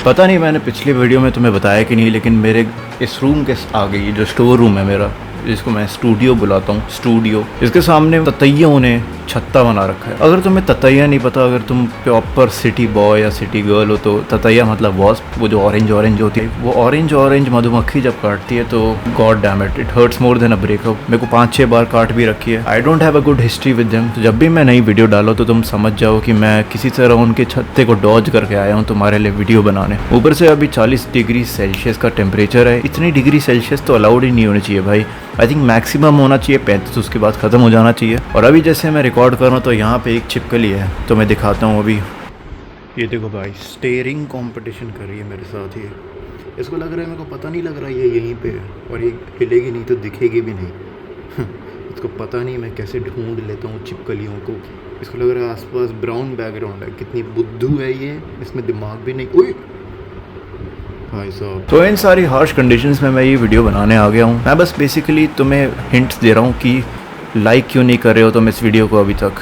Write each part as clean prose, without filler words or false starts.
पता नहीं मैंने पिछले वीडियो में तुम्हें बताया कि नहीं, लेकिन मेरे इस रूम के आगे, ये जो स्टोर रूम है मेरा, जिसको मैं स्टूडियो बुलाता हूँ, स्टूडियो, इसके सामने ततैयों ने छत्ता बना रखा है। अगर तुम्हें ततैया नहीं पता, अगर तुम प्रॉपर सिटी बॉय या सिटी गर्ल हो, तो ततैया मतलब वॉस्प, वो जो ऑरेंज होती है, वो ऑरेंज मधुमक्खी जब काटती है तो god damn it hurts more than a breakup. मेरे को 5-6 बार काट भी रखी है। I don't have a good history with them. तो जब भी मैं नई वीडियो डालो तो तुम समझ जाओ कि मैं किसी तरह उनके छत्ते को डॉज करके आया हूँ तुम्हारे लिए वीडियो बनाने। ऊपर से अभी 40 डिग्री सेल्सियस का टेम्परेचर है। इतनी डिग्री सेल्सियस तो अलाउड ही नहीं होनी चाहिए भाई। आई थिंक मैक्सिमम होना चाहिए 35, उसके बाद ख़त्म हो जाना चाहिए। और अभी जैसे मैं रिकॉर्ड कर रहा हूँ तो यहाँ पे एक छिपकली है, तो मैं दिखाता हूँ अभी। ये देखो भाई, स्टेयरिंग कंपटीशन कर रही है मेरे साथ। ये इसको लग रहा है, मेरे को पता नहीं लग रहा ये यहीं पे है, और ये हिलेगी नहीं तो दिखेगी भी नहीं। इसको पता नहीं मैं कैसे ढूंढ लेता हूँ छिपकलियों को। इसको लग रहा है आसपास ब्राउन बैकग्राउंड है। कितनी बुद्धू है ये, इसमें दिमाग भी नहीं। ओए भाई साहब, तो इन सारी हार्श कंडीशंस में मैं ये वीडियो बनाने आ गया हूँ। मैं बस बेसिकली तुम्हें हिंट्स दे रहा हूँ कि लाइक क्यों नहीं कर रहे हो तुम इस वीडियो को अभी तक,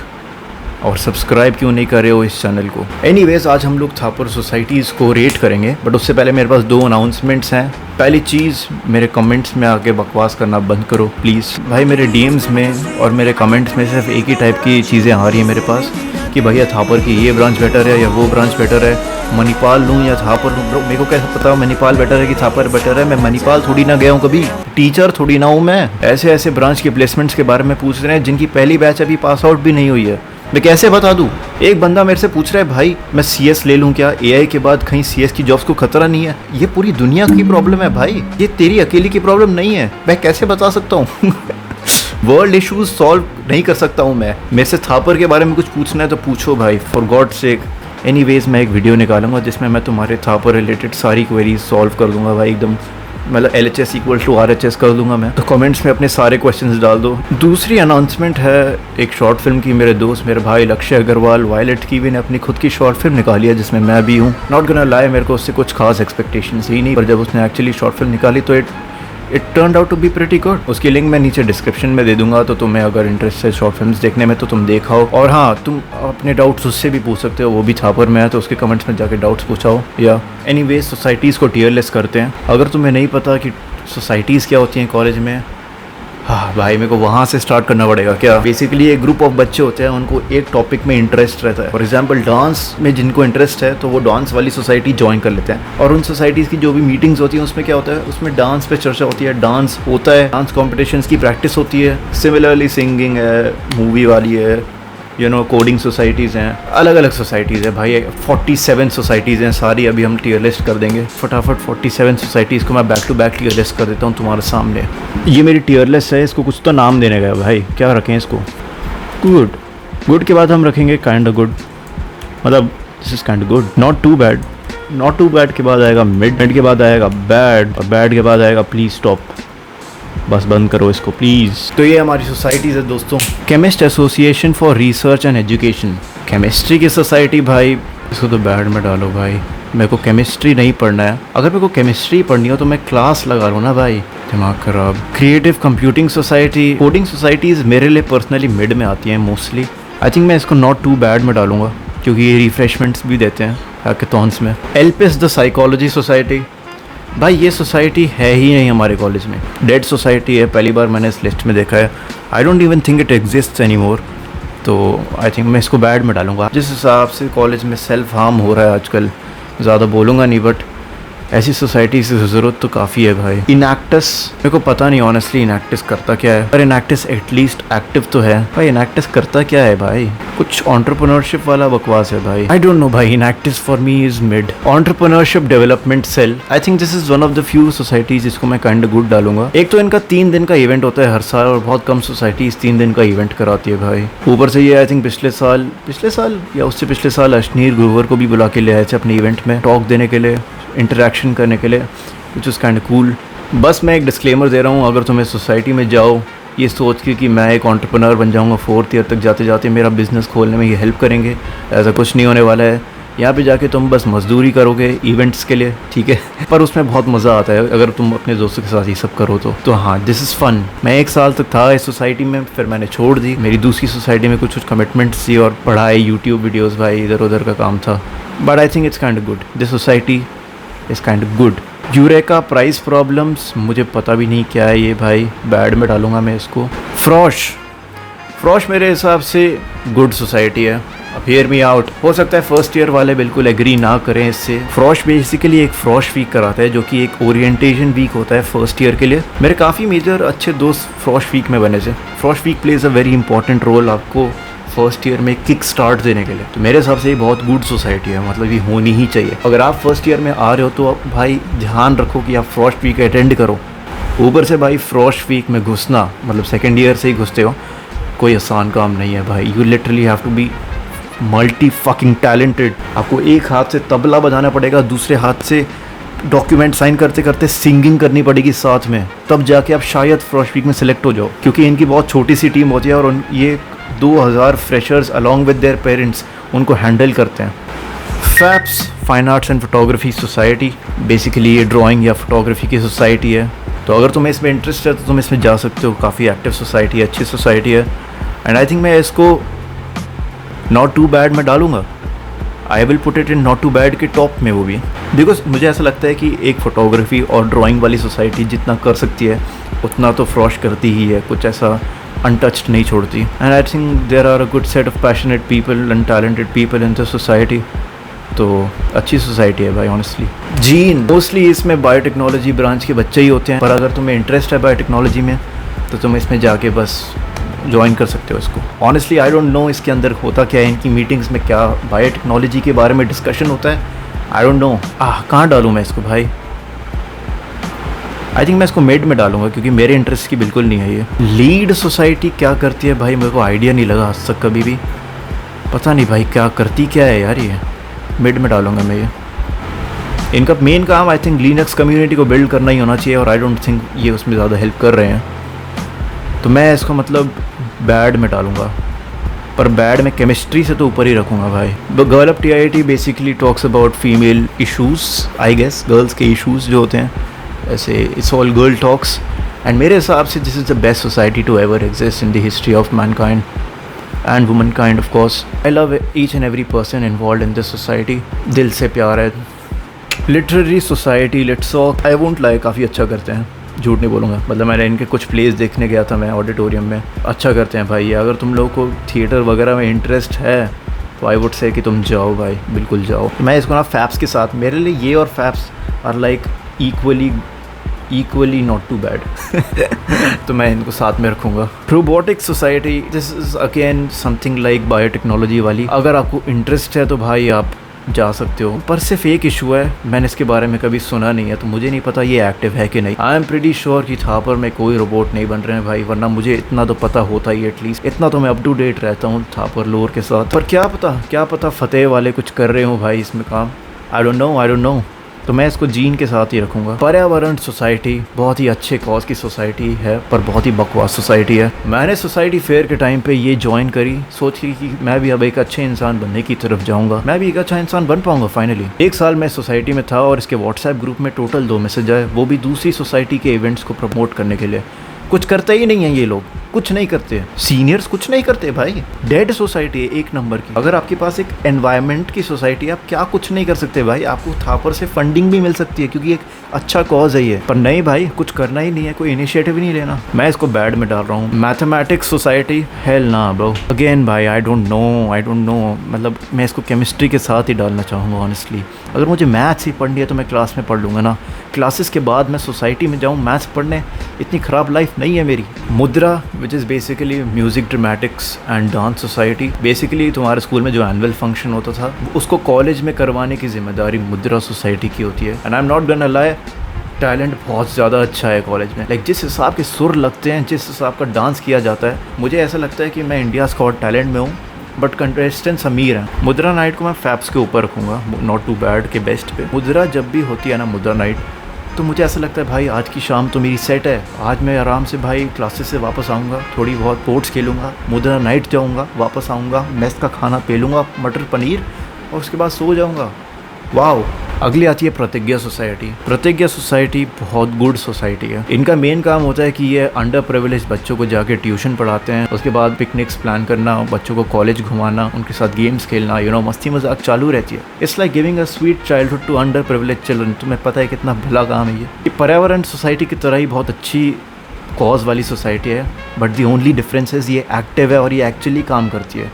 और सब्सक्राइब क्यों नहीं कर रहे हो इस चैनल को। एनीवेज, आज हम लोग थापर सोसाइटीज़ को रेट करेंगे, बट उससे पहले मेरे पास 2 अनाउंसमेंट्स हैं। पहली चीज़, मेरे कमेंट्स में आके बकवास करना बंद करो प्लीज़ भाई। मेरे डीएम्स में और मेरे कमेंट्स में सिर्फ एक ही टाइप की चीज़ें आ रही हैं मेरे पास कि भैया थापर की ये ब्रांच बेटर है या वो ब्रांच बेटर है, मणिपाल लूँ या थापर लूँ। ब्रो, मेरे को कैसे पता मणिपाल बेटर है कि थापर बेटर है? मैं मणिपाल थोड़ी ना गया हूँ कभी, टीचर थोड़ी ना हूँ मैं। ऐसे ब्रांच के प्लेसमेंट्स के बारे में पूछ रहे हैं जिनकी पहली बैच अभी पास आउट भी नहीं हुई है। मैं कैसे बता दूँ? एक बंदा मेरे से पूछ रहा है, भाई मैं CS ले लूँ क्या? AI के बाद कहीं CS की जॉब्स को खतरा नहीं है? ये पूरी दुनिया की प्रॉब्लम है भाई, ये तेरी अकेली की प्रॉब्लम नहीं है। मैं कैसे बता सकता हूँ? वर्ल्ड इश्यूज सॉल्व नहीं कर सकता हूँ मैं। मेरे से थापर के बारे में कुछ पूछना है तो पूछो भाई, फॉर गॉड सेक। एनीवेज, मैं एक वीडियो निकालूंगा जिसमें मैं तुम्हारे थापर रिलेटेड सारी क्वेरीज सॉल्व कर दूंगा भाई, एकदम मतलब LHS = RHS कर दूंगा मैं। तो कमेंट्स में अपने सारे क्वेश्चंस डाल दो। दूसरी अनाउंसमेंट है एक शॉर्ट फिल्म की। मेरे दोस्त, मेरे भाई लक्ष्य अग्रवाल, वायलेट कीवी ने अपनी खुद की शॉर्ट फिल्म निकाली है जिसमें मैं भी हूँ। नॉट गोना लाई, मेरे को उससे कुछ खास एक्सपेक्टेशंस ही नहीं, पर जब उसने एक्चुअली शॉर्ट फिल्म निकाली तो it turned out to be pretty good. उसकी लिंक मैं नीचे डिस्क्रिप्शन में दे दूंगा, तो तुम्हें अगर इंटरेस्ट है शॉर्ट फिल्म्स देखने में तो तुम देखाओ। और हाँ, तुम अपने डाउट्स उससे भी पूछ सकते हो, वो भी थापर में है, तो उसके कमेंट्स में जाके डाउट्स पूछाओ। या एनीवेज, सोसाइटीज़ को टियरलेस करते हैं। अगर तुम्हें नहीं पता कि सोसाइटीज़ क्या होती हैं कॉलेज में, हाँ भाई, मेरे को वहाँ से स्टार्ट करना पड़ेगा क्या? बेसिकली एक ग्रुप ऑफ बच्चे होते हैं, उनको एक टॉपिक में इंटरेस्ट रहता है। फॉर एग्जांपल, डांस में जिनको इंटरेस्ट है तो वो डांस वाली सोसाइटी ज्वाइन कर लेते हैं, और उन सोसाइटीज़ की जो भी मीटिंग्स होती हैं उसमें क्या होता है, उसमें डांस पे चर्चा होती है, डांस होता है, डांस कॉम्पिटिशन्स की प्रैक्टिस होती है। सिमिलरली सिंगिंग है, मूवी वाली है, कोडिंग सोसाइटीज़ हैं, अलग अलग सोसाइटीज़ है भाई। 47 सोसाइटीज़ हैं सारी। अभी हम टियर लिस्ट कर देंगे फटाफट। 47 सोसाइटीज़ को मैं back to back tier list कर देता हूँ तुम्हारे सामने। ये मेरी टियर लिस्ट है, इसको कुछ तो नाम देने का भाई, क्या रखें इसको? गुड के बाद हम रखेंगे काइंड ऑफ गुड, मतलब this is kind of good, not too bad. Not too bad के बाद आएगा मिड के बाद आएगा बैड, और बैड के बाद आएगा प्लीज़ स्टॉप। बस बंद करो इसको प्लीज़। तो ये हमारी सोसाइटीज़ है दोस्तों। Chemist association for research and education, chemistry की सोसाइटी भाई, इसको तो बैड में डालो भाई। मेरे को केमिस्ट्री नहीं पढ़ना है। अगर मेरे को केमिस्ट्री पढ़नी हो तो मैं क्लास लगा लूँ ना भाई, दिमाग खराब। Creative computing society, coding societies मेरे लिए पर्सनली मिड में आती हैं मोस्टली। आई थिंक मैं इसको नॉट टू बैड में डालूंगा, क्योंकि ये रिफ्रेशमेंट्स भी देते हैं हैकेथॉन्स में। एल्पिस द साइकोलॉजी सोसाइटी, भाई ये सोसाइटी है ही नहीं हमारे कॉलेज में, डेड सोसाइटी है। पहली बार मैंने इस लिस्ट में देखा है। I don't even think it exists any more, तो आई थिंक मैं इसको बैड में डालूंगा। जिस हिसाब से कॉलेज में सेल्फ हार्म हो रहा है आजकल, ज़्यादा बोलूँगा नहीं, बट ऐसी सोसाइटी की ज़रूरत तो काफ़ी है भाई। इनएक्टिस, मेरे को पता नहीं ऑनेस्टली इनएक्टिस करता क्या है, पर इनएक्टिस एटलीस्ट एक्टिव तो है भाई। इनएक्टिस करता क्या है भाई? कुछ एंटरप्रेन्योरशिप वाला बकवास है भाई। आई डोंट नो भाई, Enactus for me is mid. Entrepreneurship development cell, I think this is one of the few societies जिसको मैं काइंड गुड डालूंगा। एक तो इनका 3 दिन का इवेंट होता है हर साल, और बहुत कम सोसाइटीज 3 दिन का इवेंट कराती है भाई। ऊपर से ये आई थिंक पिछले साल या उससे पिछले साल अश्नीर ग्रोवर को भी बुला के ले आए थे अपने इवेंट में, टॉक देने के लिए, इंटरेक्शन करने के लिए, विच इज़ काइंड कूल। बस मैं एक डिस्क्लेमर दे रहा हूँ, अगर तुम्हें सोसाइटी में जाओ ये सोच के कि मैं एक एंटरप्रेन्योर बन जाऊँगा 4th ईयर तक जाते जाते मेरा बिज़नेस खोलने में ये हेल्प करेंगे, ऐसा कुछ नहीं होने वाला है। यहाँ पे जाके तुम बस मजदूरी करोगे इवेंट्स के लिए, ठीक है? पर उसमें बहुत मज़ा आता है अगर तुम अपने दोस्तों के साथ ये सब करो तो हाँ, दिस इज़ फन। मैं 1 साल तक था इस सोसाइटी में, फिर मैंने छोड़ दी। मेरी दूसरी सोसाइटी में कुछ कमिटमेंट्स थी और पढ़ाई, यूट्यूब वीडियोज़ भाई, इधर उधर का काम था। But I think it's kind of good. This society is kind of good. Eureka price problems, मुझे पता भी नहीं क्या है ये भाई, बैड में डालूंगा मैं इसको। फ्रॉश मेरे हिसाब से गुड सोसाइटी है। अब हियर मी आउट, हो सकता है फर्स्ट ईयर वाले बिल्कुल एग्री ना करें इससे। फ्रॉश बेसिकली एक फ्रॉश वीक कराता है, जो कि एक ओरिएंटेशन वीक होता है फर्स्ट ईयर के लिए। मेरे काफ़ी मेजर अच्छे दोस्त फ्रॉश वीक में बने थे। Frosh week plays a very important role आपको फर्स्ट ईयर में किक स्टार्ट देने के लिए। तो मेरे हिसाब से ये बहुत गुड सोसाइटी है, मतलब ये होनी ही चाहिए। अगर आप फर्स्ट ईयर में आ रहे हो तो आप भाई ध्यान रखो कि आप फ्रॉश वीक अटेंड करो। ऊपर से भाई फ्रॉश वीक में घुसना, मतलब सेकेंड ईयर से ही घुसते हो, कोई आसान काम नहीं है भाई। You literally have to be multi fucking talented. आपको एक हाथ से तबला बजाना पड़ेगा, दूसरे हाथ से डॉक्यूमेंट साइन करते करते सिंगिंग करनी पड़ेगी साथ में, तब जाके आप शायद फ्रॉश वीक में सिलेक्ट हो जाओ। क्योंकि इनकी बहुत छोटी सी टीम होती है और ये 2000 freshers along with their parents उनको हैंडल करते हैं। FAPS, fine arts and photography society, basically ये ड्राइंग या फोटोग्राफी की सोसाइटी है। तो अगर तुम्हें इसमें इंटरेस्ट है तो तुम इसमें जा सकते हो। काफ़ी एक्टिव सोसाइटी है, अच्छी सोसाइटी है। एंड आई थिंक मैं इसको नॉट टू बैड में डालूंगा। I will put it in not too bad के टॉप में वो भी, बिकॉज मुझे ऐसा लगता है कि एक फ़ोटोग्राफी और ड्राइंग वाली सोसाइटी जितना कर सकती है उतना तो फ्रॉश करती ही है, कुछ ऐसा अनटच्ड नहीं छोड़ती। And I think there are a good set of passionate people and talented people in the society. तो अच्छी सोसाइटी है भाई ऑनेस्टली। जीन, मोस्टली इसमें बायोटेक्नोलॉजी ब्रांच के बच्चे ही होते हैं, पर अगर तुम्हें इंटरेस्ट है बायोटेक्नोलॉजी में तो तुम इसमें जाके बस ज्वाइन कर सकते हो इसको। ऑनेस्टली आई डोंट नो इसके अंदर होता क्या है, इनकी मीटिंग्स में क्या बायोटेक्नोलॉजी के बारे में डिस्कशन होता है, आई डोंट नो। कहाँ डालूँ मैं इसको भाई? आई थिंक मैं इसको मिड में डालूंगा क्योंकि मेरे इंटरेस्ट की बिल्कुल नहीं है ये। लीड सोसाइटी क्या करती है भाई, मेरे को आइडिया नहीं लगा आज तक कभी भी, पता नहीं भाई क्या करती क्या है यार ये। मिड में डालूंगा मैं ये। इनका मेन काम आई थिंक लिनक्स कम्युनिटी को बिल्ड करना ही होना चाहिए और आई डोंट थिंक ये उसमें ज़्यादा हेल्प कर रहे हैं। तो मैं इसको मतलब बैड में डालूंगा, पर बैड में केमिस्ट्री से तो ऊपर ही रखूँगा भाई। Girl Up TIIT basically talks about female issues, I guess girls के इशूज़ जो होते हैं, ऐसे it's all girl talks. And मेरे हिसाब से this is the best society to ever exist in the history of mankind and womankind of course. I love each and every person involve in this society, दिल से प्यार है। Literary society, let's talk, I won't lie, काफ़ी अच्छा करते हैं, झूठ नहीं बोलूँगा। मतलब मैंने इनके कुछ प्लेस देखने गया था मैं ऑडिटोरियम में, अच्छा करते हैं भाई। अगर तुम लोगों को थिएटर वगैरह में इंटरेस्ट है तो आई वुड से कि तुम जाओ भाई, बिल्कुल जाओ। मैं इसको ना फैप्स के साथ, मेरे लिए ये और FAPS are like equally not too bad तो मैं इनको साथ में रखूँगा। Robotic society, this is again something like biotechnology वाली। अगर आपको इंटरेस्ट है तो भाई आप जा सकते हो, पर सिर्फ एक इशू है, मैंने इसके बारे में कभी सुना नहीं है तो मुझे नहीं पता ये एक्टिव है कि नहीं। आई एम प्रीटी श्योर कि थापर में कोई रोबोट नहीं बन रहे हैं भाई, वरना मुझे इतना तो पता होता ही, एटलीस्ट इतना तो मैं अप टू डेट रहता हूँ थापर लोर के साथ। पर क्या पता फतेह वाले कुछ कर रहे हो भाई इसमें काम, आई डोंट नो। तो मैं इसको जीन के साथ ही रखूँगा। पर्यावरण सोसाइटी बहुत ही अच्छे कॉज की सोसाइटी है, पर बहुत ही बकवास सोसाइटी है। मैंने सोसाइटी फेयर के टाइम पे ये ज्वाइन करी, सोची कि मैं भी अब एक अच्छे इंसान बनने की तरफ जाऊँगा, मैं भी एक अच्छा इंसान बन पाऊँगा फाइनली। एक साल मैं सोसाइटी में था और इसके व्हाट्सएप ग्रुप में टोटल 2 मैसेज आए, वो भी दूसरी सोसाइटी के इवेंट्स को प्रमोट करने के लिए। कुछ करते ही नहीं है ये लोग, कुछ नहीं करते, सीनियर्स कुछ नहीं करते भाई। डेड सोसाइटी है एक नंबर की। अगर आपके पास एक एनवायरनमेंट की सोसाइटी है, आप क्या कुछ नहीं कर सकते भाई। आपको थापर से फंडिंग भी मिल सकती है क्योंकि एक अच्छा कॉज है ये, पर नहीं भाई, कुछ करना ही नहीं है, कोई इनिशिएटिव ही नहीं लेना। मैं इसको बैड में डाल रहा हूँ। मैथमेटिक्स सोसाइटी, हेल ना ब्रो, अगेन भाई आई डोंट नो, मतलब मैं इसको केमिस्ट्री के साथ ही डालना चाहूँगा ऑनेस्टली। अगर मुझे मैथ्स ही पढ़नी है तो मैं क्लास में पढ़ लूँगा ना, क्लासेस के बाद मैं सोसाइटी में जाऊँ मैथ्स पढ़ने, इतनी ख़राब लाइफ नहीं है मेरी। मुद्रा, which is basically music dramatics and dance society. Basically तुम्हारे स्कूल में जो एनुअल फंक्शन होता था उसको कॉलेज में करवाने की जिम्मेदारी मुद्रा सोसाइटी की होती है। And I am not gonna lie, talent बहुत ज़्यादा अच्छा है कॉलेज में। लाइक जिस हिसाब के सुर लगते हैं, जिस हिसाब का डांस किया जाता है, मुझे ऐसा लगता है कि मैं इंडियाज़ गॉट टैलेंट में हूँ, बट कंटेस्टेंट्स अमीर हैं। मुद्रा नाइट को मैं फैप्स के ऊपर रखूँगा, नॉट टू बैड के बेस्ट पे। मुद्रा जब भी होती है ना मुद्रा नाइट, तो मुझे ऐसा लगता है भाई आज की शाम तो मेरी सेट है, आज मैं आराम से भाई क्लासेस से वापस आऊँगा, थोड़ी बहुत स्पोर्ट्स खेलूँगा, मुद्रा नाइट जाऊँगा, वापस आऊँगा, मेस का खाना पे लूँगा मटर पनीर, और उसके बाद सो जाऊँगा। वाओ, अगली आती है प्रतिज्ञा सोसाइटी। प्रतिज्ञा सोसाइटी बहुत गुड सोसाइटी है। इनका मेन काम होता है कि ये अंडर प्रिविलेज बच्चों को जाके ट्यूशन पढ़ाते हैं, उसके बाद पिकनिक्स प्लान करना, बच्चों को कॉलेज घुमाना, उनके साथ गेम्स खेलना, मस्ती मजाक चालू रहती है। It's like giving a sweet childhood to under privilege children. तुम्हें पता है कितना भला काम है ये। पर्यावरण सोसाइटी की तरह ही बहुत अच्छी कॉज वाली सोसाइटी है, but the only difference is ये एक्टिव है और ये एक्चुअली काम करती है।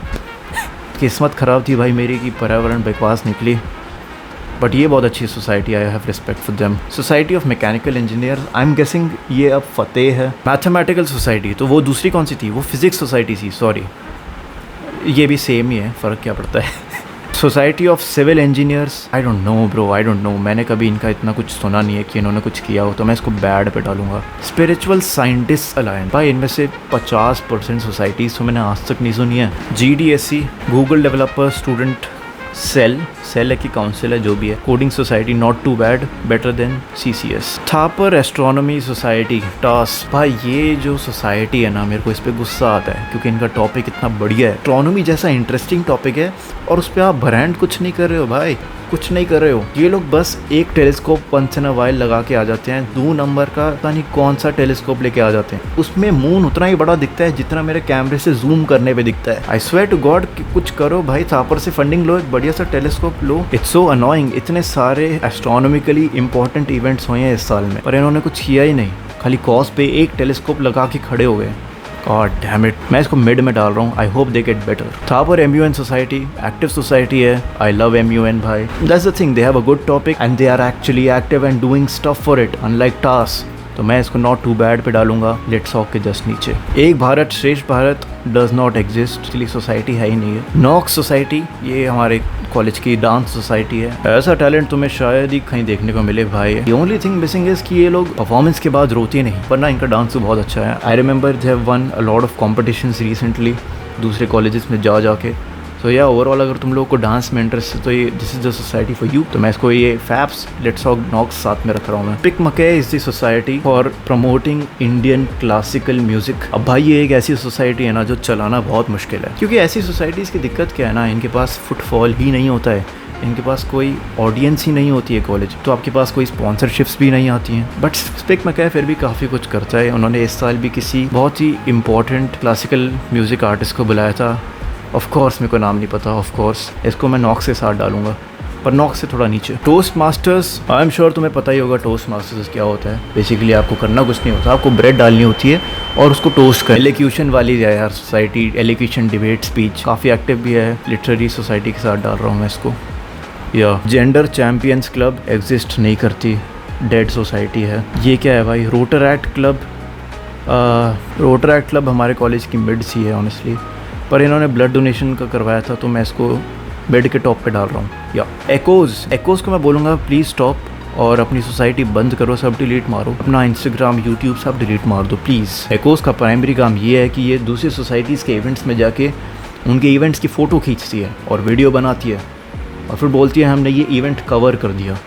किस्मत ख़राब थी भाई मेरी कि पर्यावरण बकवास निकली, बट ये बहुत अच्छी society, I have respect for them. Society of mechanical engineer, I am guessing ये अब फतेह है। मैथमेटिकल सोसाइटी, तो वो दूसरी कौन सी थी, वो फिज़िक्स सोसाइटी थी, सॉरी। ये भी सेम ही है, फ़र्क क्या पड़ता है। Society of civil engineers, I don't know bro, I don't know. मैंने कभी इनका इतना कुछ सुना नहीं है कि इन्होंने कुछ किया हो, तो मैं इसको बैड पे डालूंगा। स्पिरिचुअल साइंटिस्ट अलायंस, भाई इनमें से 50% सोसाइटीज़ तो मैंने आज तक नहीं सुनी है। GDSC, Google developer student cell है कि काउंसिल है, जो भी है। Coding society, not too bad, better than CCS। Thapar astronomy society, TAS. भाई ये जो सोसाइटी है ना, मेरे को इस पर गुस्सा आता है क्योंकि इनका टॉपिक इतना बढ़िया है। एस्ट्रोनॉमी जैसा इंटरेस्टिंग टॉपिक है और उस पर आप ब्रांड कुछ नहीं कर रहे हो भाई, कुछ नहीं कर रहे हो। ये लोग बस एक telescope once in a while लगा के आ जाते हैं, 2 नंबर का पता नहीं कौन सा टेलीस्कोप लेके आ जाते हैं। उसमें मून उतना ही बड़ा दिखता है जितना मेरे कैमरे से जूम करने पे दिखता है। आई स्वेयर टू गॉड कि कुछ करो भाई, थापर से फंडिंग लो, एक बढ़िया सा telescope low. It's so annoying. इतने सारे एस्ट्रोनॉमिकली इंपॉर्टेंट इवेंट्स हुए हैं इस साल में, पर इन्होंने कुछ किया ही नहीं। खाली कॉज पे एक टेलीस्कोप लगा के खड़े हो गए। God damn it, मैं इसको मिड में डाल रहा हूँ। I hope they get better. Thapar MUN society, active society है। आई लव MUN भाई। That's the thing, they have a good topic and they are actually active and doing stuff for it, unlike TAS. तो मैं इसको not too bad पे डालूंगा, let's hoc के just नीचे। एक भारत श्रेष्ठ भारत डज नॉट एग्जिस्ट, इसलिए सोसाइटी है ही नहीं है। नॉक्स सोसाइटी, ये हमारे कॉलेज की डांस सोसाइटी है। ऐसा टैलेंट तुम्हें शायद ही कहीं देखने को मिले भाई। The only thing missing is कि ये लोग परफॉर्मेंस के बाद रोते नहीं, वरना इनका डांस तो बहुत अच्छा है। I remember they have one a lot of competitions recently दूसरे कॉलेजेस में जाके। सो या ओवरऑल अगर तुम लोगों को डांस में इंटरेस्ट है तो ये this is the society for you. तो मैं इसको ये फैप्स, लेट्स हॉक, नॉक्स साथ में रख रहा हूँ मैं। पिक मके is the society for promoting Indian classical music. अब भाई ये एक ऐसी सोसाइटी है ना जो चलाना बहुत मुश्किल है, क्योंकि ऐसी सोसाइटीज़ की दिक्कत क्या है ना, इनके पास फुटफॉल ही नहीं होता है, इनके पास कोई ऑडियंस ही नहीं होती है कॉलेज, तो आपके पास कोई स्पॉन्सरशिप्स भी नहीं आती हैं। बट पिक मके फिर भी काफ़ी कुछ करता है। उन्होंने इस साल भी किसी बहुत ही इंपॉर्टेंट क्लासिकल म्यूज़िक आर्टिस्ट को बुलाया था। ऑफ कोर्स मेरे को नाम नहीं पता, ऑफ कोर्स। इसको मैं नॉक्स के साथ डालूंगा, पर नॉक्स से थोड़ा नीचे। Toast masters, I am sure तुम्हें पता ही होगा टोस्ट मास्टर्स क्या होता है। बेसिकली आपको करना कुछ नहीं होता, आपको ब्रेड डालनी होती है और उसको टोस्ट कर। एलोक्यूशन वाली है यार सोसाइटी, एलोक्यूशन, डिबेट, स्पीच, काफ़ी एक्टिव भी है। लिटरेरी सोसाइटी के साथ डाल रहा हूँ मैं इसको। या जेंडर चैम्पियंस क्लब एग्जिस्ट नहीं करती, डेड सोसाइटी है। ये क्या है भाई, रोटरैक्ट क्लब। रोटरैक्ट क्लब हमारे कॉलेज की मिड सी है ऑनेस्टली, पर इन्होंने ब्लड डोनेशन का करवाया था तो मैं इसको बेड के टॉप पे डाल रहा हूँ। या एक्ोज़ को मैं बोलूँगा प्लीज़ स्टॉप और अपनी सोसाइटी बंद करो, सब डिलीट मारो, अपना इंस्टाग्राम, यूट्यूब सब डिलीट मार दो प्लीज़। एक्ोज़ का प्राइमरी काम ये है कि ये दूसरी सोसाइटीज़ के इवेंट्स में जाके उनके इवेंट्स की फ़ोटो खींचती है और वीडियो बनाती है और फिर बोलती है हमने ये इवेंट कवर कर दिया।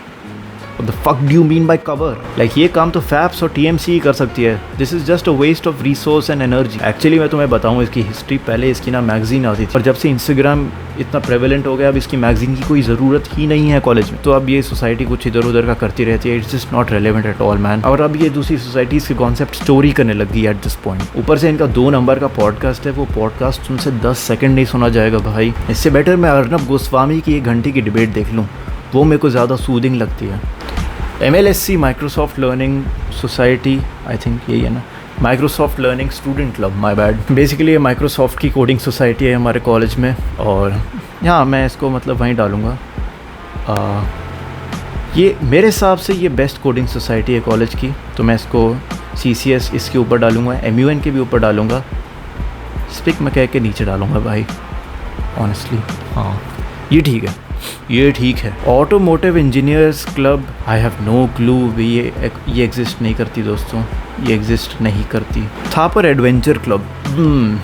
What the fuck do you mean by cover? Like ये काम तो फैप्स और TMC ही कर सकती है। This is just a waste of resource and energy. Actually मैं तुम्हें बताऊँ इसकी हिस्ट्री, पहले इसकी ना मैगजीन आती थी, पर जब से इंस्टाग्राम इतना प्रेवलेंट हो गया अब इसकी मैगजीन की कोई ज़रूरत ही नहीं है कॉलेज में। तो अब ये सोसाइटी कुछ इधर उधर का करती रहती है। It's just not relevant at all man. और अब ये दूसरी सोसाइटीज़ के कॉन्सेप्ट स्टोरी करने लग गई एट दिस पॉइंट। ऊपर से इनका 2 नंबर का पॉडकास्ट है, वो पॉडकास्ट तुमसे 10 सेकंड नहीं सुना जाएगा भाई। इससे बेटर मैं अर्नब गोस्वामी की 1 घंटे की डिबेट देख लूँ, वो मेरे को ज़्यादा सूदिंग लगती है। MLSC Microsoft learning society, I think यही है ना, Microsoft learning student club, my bad. Basically ये माइक्रोसॉफ्ट की कोडिंग सोसाइटी है हमारे कॉलेज में, और यहाँ मैं इसको मतलब वहीं डालूँगा। ये मेरे हिसाब से ये बेस्ट कोडिंग सोसाइटी है कॉलेज की, तो मैं इसको CCS इसके ऊपर डालूँगा, MUN के भी ऊपर डालूँगा, स्पिक मके के नीचे डालूँगा भाई ऑनेस्टली। हाँ ये ठीक है, ये ठीक है। Automotive engineers club, I have no clue, ये एग्जिस्ट नहीं करती दोस्तों, ये एग्जिस्ट नहीं करती। थापर एडवेंचर क्लब,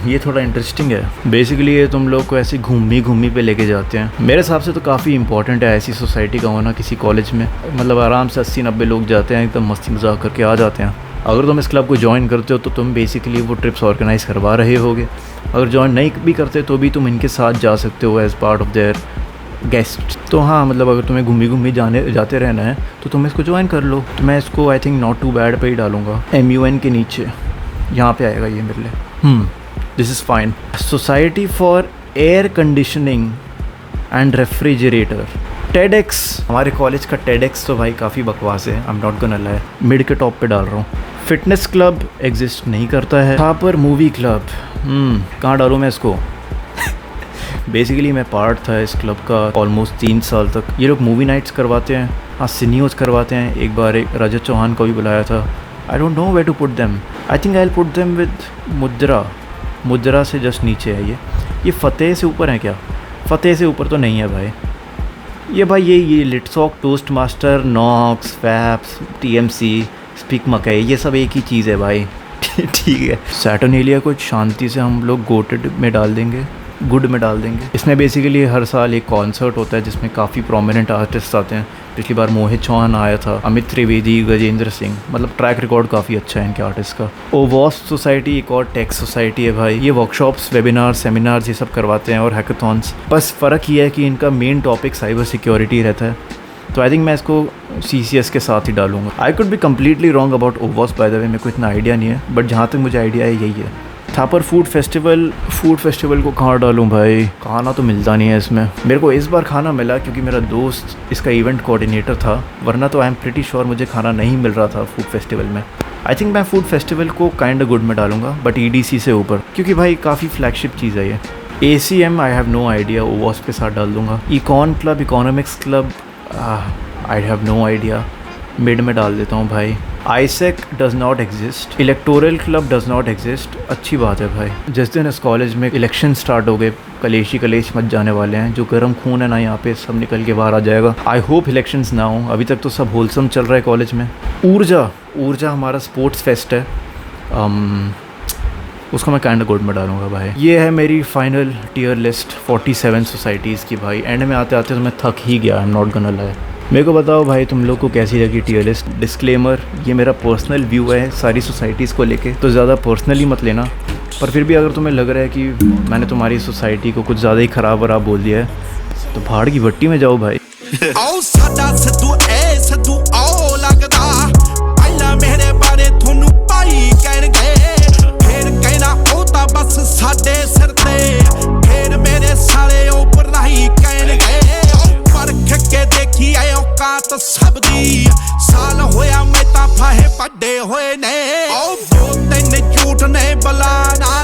ये थोड़ा इंटरेस्टिंग है। बेसिकली ये तुम लोग को ऐसी घूमी पे लेके जाते हैं। मेरे हिसाब से तो काफ़ी इंपॉर्टेंट है ऐसी सोसाइटी का होना किसी कॉलेज में। मतलब आराम से 80-90 लोग जाते हैं, एकदम मस्ती मजाक करके आ जाते हैं। अगर तुम इस क्लब को ज्वाइन करते हो तो तुम बेसिकली वो ट्रिप्स ऑर्गेनाइज करवा रहे होगे। अगर ज्वाइन नहीं भी करते तो भी तुम इनके साथ जा सकते हो as part of their guest. तो हाँ मतलब अगर तुम्हें घूमी जाते रहना है तो तुम इसको ज्वाइन कर लो। तो मैं इसको I think not too bad पे ही डालूंगा, MUN के नीचे यहाँ पे आएगा ये मेरे लिए। This is fine. Society for air conditioning and refrigerator, TEDx। हमारे कॉलेज का TEDx तो भाई काफ़ी बकवास है, I am not gonna lie, mid के टॉप पे डाल रहा हूँ। फिटनेस क्लब एग्जिस्ट नहीं करता है। यहाँ पर मूवी क्लब, कहाँ डालूँ मैं इसको? बेसिकली मैं पार्ट था इस क्लब का ऑलमोस्ट 3 साल तक। ये लोग मूवी नाइट्स करवाते हैं, हाँ सिनियोज करवाते हैं। एक बार एक रजत चौहान को भी बुलाया था। I don't know where to put them, I think I will put them with Mudra से जस्ट नीचे है ये फ़तेह से ऊपर है क्या? फ़तेह से ऊपर तो नहीं है भाई। ये भाई ये LitSoc, toast master, Knox, FAPS, TMC, speak मकई, ये सब एक ही चीज़ है भाई। ठीक है। सैटर्नेलिया को शांति से हम लोग गोटेड में डाल देंगे, गुड में डाल देंगे। इसमें बेसिकली हर साल एक कॉन्सर्ट होता है जिसमें काफ़ी प्रोमिनेंट आर्टिस्ट आते हैं। पिछली बार मोहित चौहान आया था, अमित त्रिवेदी, गजेंद्र सिंह, मतलब ट्रैक रिकॉर्ड काफ़ी अच्छा है इनके आर्टिस्ट का। ओवॉस सोसाइटी एक और टेक सोसाइटी है भाई। ये वर्कशॉप्स, वेबिनार, सेमिनार्स ये सब करवाते हैं और हैकाथॉन्स। बस फ़र्क ये है कि इनका मेन टॉपिक साइबर सिक्योरिटी रहता है। तो आई थिंक मैं इसको CCS के साथ ही डालूंगा। I could be completely wrong about ओवॉस बाय द वे, मेरे को इतना आइडिया नहीं है, बट जहाँ तक मुझे आइडिया है यही है। थापर फूड फेस्टिवल को कहाँ डालूँ भाई? खाना तो मिलता नहीं है इसमें। मेरे को इस बार खाना मिला क्योंकि मेरा दोस्त इसका इवेंट कोऑर्डिनेटर था, वरना तो आई एम प्रीटी श्योर मुझे खाना नहीं मिल रहा था फूड फेस्टिवल में। आई थिंक मैं फूड फेस्टिवल को काइंड गुड में डालूंगा, बट EDC से ऊपर, क्योंकि भाई काफ़ी फ्लैगशिप चीज़ है ये। ACM I have no idea, ओवॉस के साथ डाल दूँगा। Econ club, economics club, I have no idea, mid में डाल देता हूँ भाई। ISEC does not exist, electoral club does not exist. अच्छी बात है भाई। जिस दिन इस कॉलेज में इलेक्शन स्टार्ट हो गए, कलेश मच जाने वाले हैं। जो गर्म खून है ना यहाँ पे सब निकल के बाहर आ जाएगा। आई होप इलेक्शंस ना हो। अभी तक तो सब होलसम चल रहा है कॉलेज में। ऊर्जा हमारा स्पोर्ट्स फेस्ट है, उसको मैं काइंड गुड में डालूंगा भाई। ये है मेरी फाइनल टीयर लिस्ट 47 सोसाइटीज़ की भाई। एंड में आते आते तो मैं थक ही गया, I am not gonna lie. मेरे को बताओ भाई तुम लोग को कैसी लगी टीयर लिस्ट। डिस्क्लेमर, ये मेरा पर्सनल व्यू है सारी सोसाइटीज़ को लेके, तो ज़्यादा पर्सनली मत लेना। पर फिर भी अगर तुम्हें लग रहा है कि मैंने तुम्हारी सोसाइटी को कुछ ज़्यादा ही ख़राब बोल दिया है तो भाड़ की भट्टी में जाओ भाई। सब दी साल होया मैं ता फाहे पड्डे होए ने, 2-3 झूठ ने बला ना